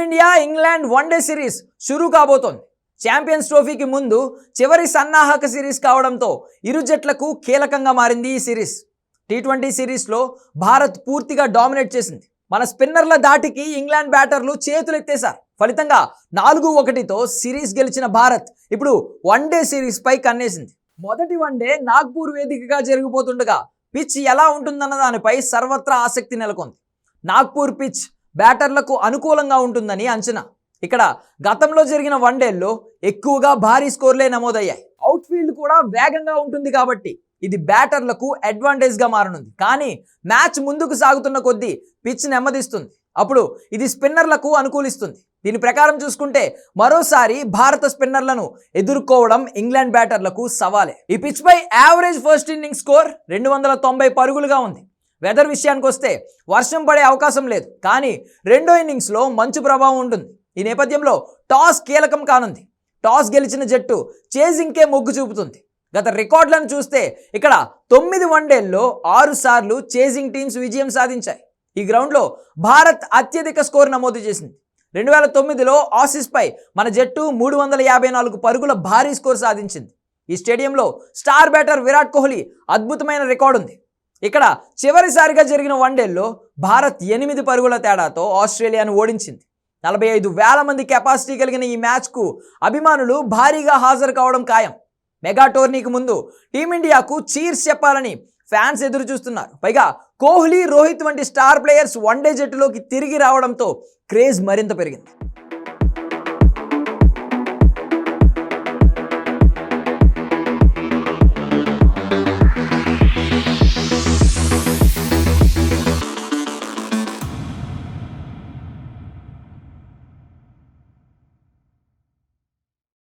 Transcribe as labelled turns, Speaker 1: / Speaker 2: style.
Speaker 1: Team India England one day series షురూ కాబోతోంది. Champions ట్రోఫీకి ముందు చివరి సన్నాహక సిరీస్ కావడంతో ఇరు జట్లకు కీలకంగా మారింది ఈ సిరీస్. టీ20 సిరీస్లో భారత్ పూర్తిగా డామినేట్ చేసింది. మన స్పిన్నర్ల దాటికి ఇంగ్లాండ్ బ్యాటర్లు చేతులెత్తేశారు. ఫలితంగా 4-1తో సిరీస్ గెలిచిన భారత్ ఇప్పుడు వన్డే సిరీస్ పై కన్నేసింది. మొదటి వన్డే నాగ్పూర్ వేదికగా జరిగిపోతుండగా పిచ్ ఎలా ఉంటుందన్న దానిపై సర్వత్రా ఆసక్తి నెలకొంది. నాగ్పూర్ పిచ్ బ్యాటర్లకు అనుకూలంగా ఉంటుందని అంచనా. ఇక్కడ గతంలో జరిగిన వన్డేల్లో ఎక్కువగా భారీ స్కోర్లే నమోదయ్యాయి. అవుట్ఫీల్డ్ కూడా వేగంగా ఉంటుంది కాబట్టి ఇది బ్యాటర్లకు అడ్వాంటేజ్గా మారనుంది. కానీ మ్యాచ్ ముందుకు సాగుతున్న కొద్దీ పిచ్ నెమ్మదిస్తుంది. అప్పుడు ఇది స్పిన్నర్లకు అనుకూలిస్తుంది. దీని ప్రకారం చూసుకుంటే మరోసారి భారత స్పిన్నర్లను ఎదుర్కోవడం ఇంగ్లాండ్ బ్యాటర్లకు సవాలే. ఈ పిచ్ పై యావరేజ్ ఫస్ట్ ఇన్నింగ్స్ స్కోర్ 290 పరుగులుగా ఉంది. వెదర్ విషయానికి వస్తే వర్షం పడే అవకాశం లేదు, కానీ రెండో ఇన్నింగ్స్లో మంచు ప్రభావం ఉంటుంది. ఈ నేపథ్యంలో టాస్ కీలకం కానుంది. టాస్ గెలిచిన జట్టు చేజింగ్కే మొగ్గు చూపుతుంది. గత రికార్డులను చూస్తే ఇక్కడ 9 వన్డేల్లో 6 సార్లు చేజింగ్ టీమ్స్ విజయం సాధించాయి. ఈ గ్రౌండ్లో భారత్ అత్యధిక స్కోర్ నమోదు చేసింది. 2009లో ఆసీస్పై మన జట్టు 354 పరుగుల భారీ స్కోర్ సాధించింది. ఈ స్టేడియంలో స్టార్ బ్యాటర్ విరాట్ కోహ్లీ అద్భుతమైన రికార్డు ఉంది. ఇక్కడ చివరిసారిగా జరిగిన వన్డేల్లో భారత్ 8 పరుగుల తేడాతో ఆస్ట్రేలియాను ఓడించింది. 45,000 మంది కెపాసిటీ కలిగిన ఈ మ్యాచ్కు అభిమానులు భారీగా హాజరు కావడం ఖాయం. మెగా టోర్నీకి ముందు టీమిండియాకు చీర్స్ చెప్పాలని ఫ్యాన్స్ ఎదురు చూస్తున్నారు. పైగా కోహ్లీ, రోహిత్ వంటి స్టార్ ప్లేయర్స్ వన్డే జట్టులోకి తిరిగి రావడంతో క్రేజ్ మరింత పెరిగింది.